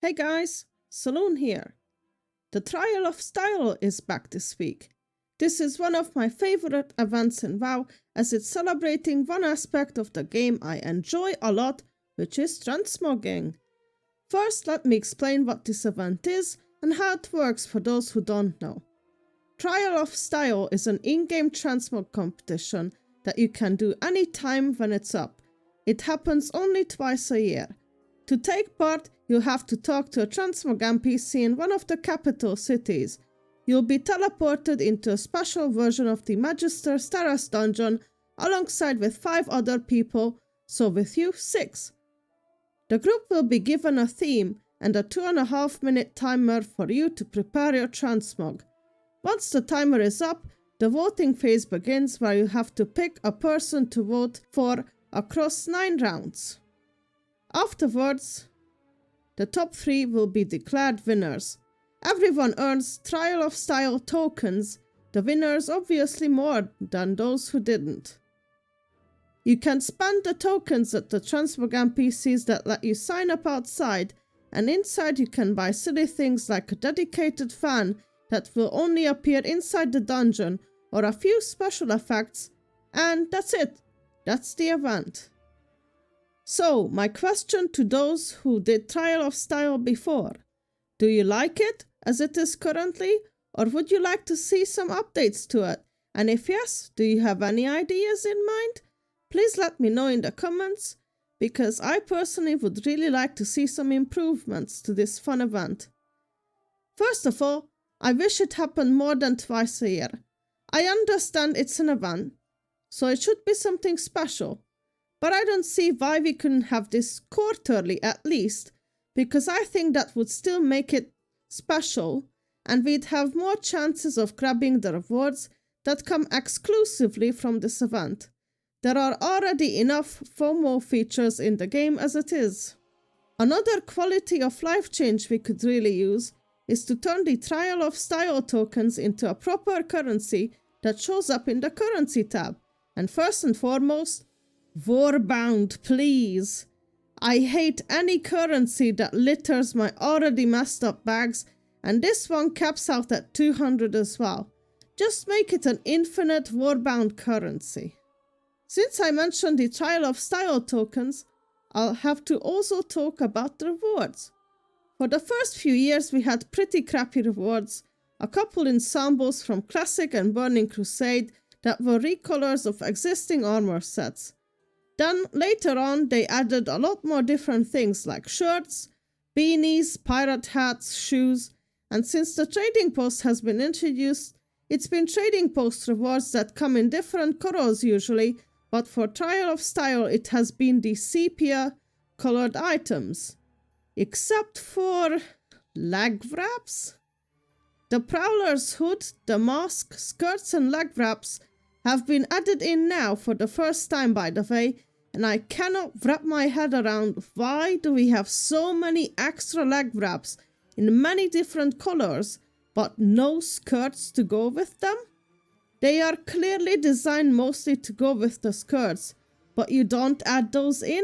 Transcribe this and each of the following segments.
Hey guys, Saloon here. The Trial of Style is back this week. This is one of my favorite events in WoW as it's celebrating one aspect of the game I enjoy a lot, which is transmogging. First, let me explain what this event is and how it works for those who don't know. Trial of Style is an in-game transmog competition that you can do anytime when it's up. It happens only twice a year. To take part, you'll have to talk to a transmog NPC in one of the capital cities. You'll be teleported into a special version of the Magister's Terrace dungeon alongside with 5 other people, so with you 6. The group will be given a theme and a 2.5-minute timer for you to prepare your transmog. Once the timer is up, the voting phase begins where you have to pick a person to vote for across 9 rounds. Afterwards, the top 3 will be declared winners. Everyone earns Trial of Style tokens, the winners obviously more than those who didn't. You can spend the tokens at the transmog NPCs that let you sign up outside, and inside you can buy silly things like a dedicated fan that will only appear inside the dungeon, or a few special effects, and that's it. That's the event. So, my question to those who did Trial of Style before. Do you like it as it is currently, or would you like to see some updates to it? And if yes, do you have any ideas in mind? Please let me know in the comments, because I personally would really like to see some improvements to this fun event. First of all, I wish it happened more than twice a year. I understand it's an event, so it should be something special. But I don't see why we couldn't have this quarterly at least, because I think that would still make it special and we'd have more chances of grabbing the rewards that come exclusively from this event. There are already enough FOMO features in the game as it is. Another quality of life change we could really use is to turn the Trial of Style tokens into a proper currency that shows up in the currency tab. And first and foremost, Warbound, please. I hate any currency that litters my already messed up bags, and this one caps out at 200 as well. Just make it an infinite Warbound currency. Since I mentioned the Trial of Style tokens, I'll have to also talk about the rewards. For the first few years we had pretty crappy rewards, a couple ensembles from Classic and Burning Crusade that were recolors of existing armor sets. Then later on they added a lot more different things like shirts, beanies, pirate hats, shoes, and since the trading post has been introduced, it's been trading post rewards that come in different colors usually, but for Trial of Style it has been the sepia colored items. Except for leg wraps? The Prowler's hood, the mask, skirts and leg wraps have been added in now for the first time by the way, and I cannot wrap my head around why do we have so many extra leg wraps in many different colors, but no skirts to go with them? They are clearly designed mostly to go with the skirts, but you don't add those in?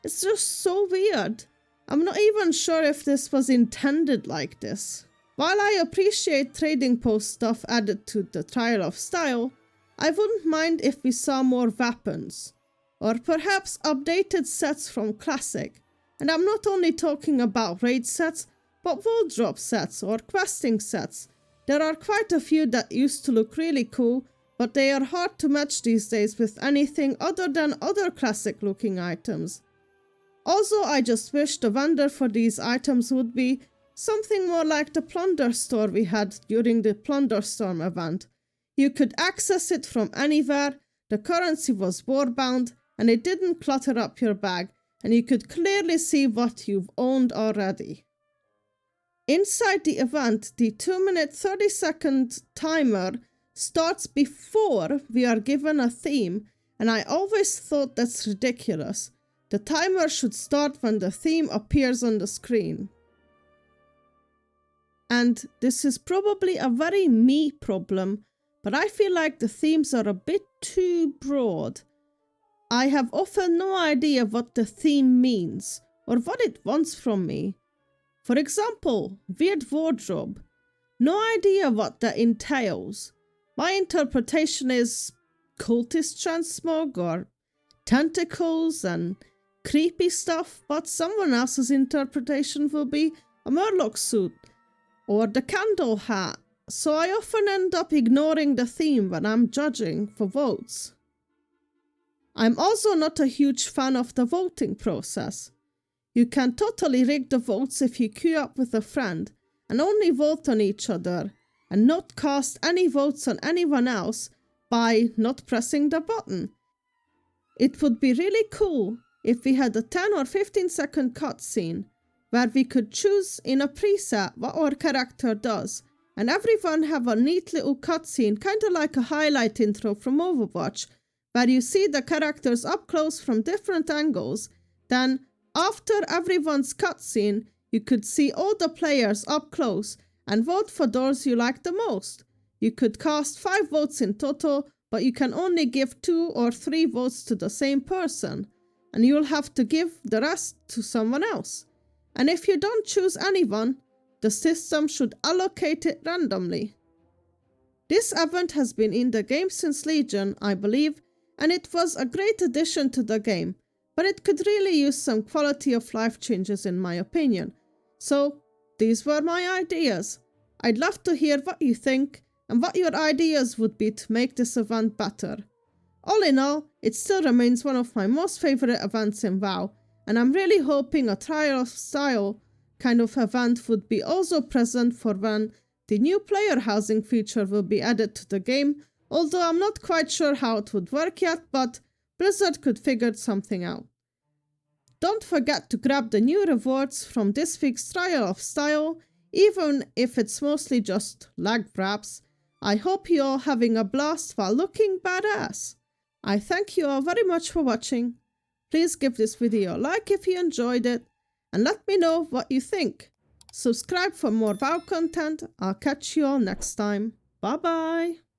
It's just so weird. I'm not even sure if this was intended like this. While I appreciate trading post stuff added to the Trial of Style, I wouldn't mind if we saw more weapons, or perhaps updated sets from Classic. And I'm not only talking about raid sets, but wardrobe sets or questing sets. There are quite a few that used to look really cool, but they are hard to match these days with anything other than other classic looking items. Also, I just wish the vendor for these items would be something more like the plunder store we had during the Plunderstorm event. You could access it from anywhere, the currency was warbound, and it didn't clutter up your bag, and you could clearly see what you've owned already. Inside the event, the 2-minute 30-second timer starts before we are given a theme, and I always thought that's ridiculous. The timer should start when the theme appears on the screen. And this is probably a very me problem, but I feel like the themes are a bit too broad. I have often no idea what the theme means, or what it wants from me. For example, weird wardrobe. No idea what that entails. My interpretation is cultist transmog or tentacles and creepy stuff, but someone else's interpretation will be a Murloc suit or the candle hat, so I often end up ignoring the theme when I'm judging for votes. I'm also not a huge fan of the voting process. You can totally rig the votes if you queue up with a friend and only vote on each other and not cast any votes on anyone else by not pressing the button. It would be really cool if we had a 10 or 15-second cutscene where we could choose in a preset what our character does, and everyone have a neat little cutscene, kinda like a highlight intro from Overwatch, where you see the characters up close from different angles. Then, after everyone's cutscene, you could see all the players up close and vote for those you like the most. You could cast 5 votes in total, but you can only give 2 or 3 votes to the same person, and you'll have to give the rest to someone else. And if you don't choose anyone, the system should allocate it randomly. This event has been in the game since Legion, I believe, and it was a great addition to the game, but it could really use some quality of life changes in my opinion. So, these were my ideas. I'd love to hear what you think and what your ideas would be to make this event better. All in all, it still remains one of my most favorite events in WoW, and I'm really hoping a Trial of Style kind of event would be also present for when the new player housing feature will be added to the game, although I'm not quite sure how it would work yet, but Blizzard could figure something out. Don't forget to grab the new rewards from this week's Trial of Style, even if it's mostly just lag grabs. I hope you're all having a blast while looking badass. I thank you all very much for watching. Please give this video a like if you enjoyed it, and let me know what you think. Subscribe for more WoW content. I'll catch you all next time. Bye bye!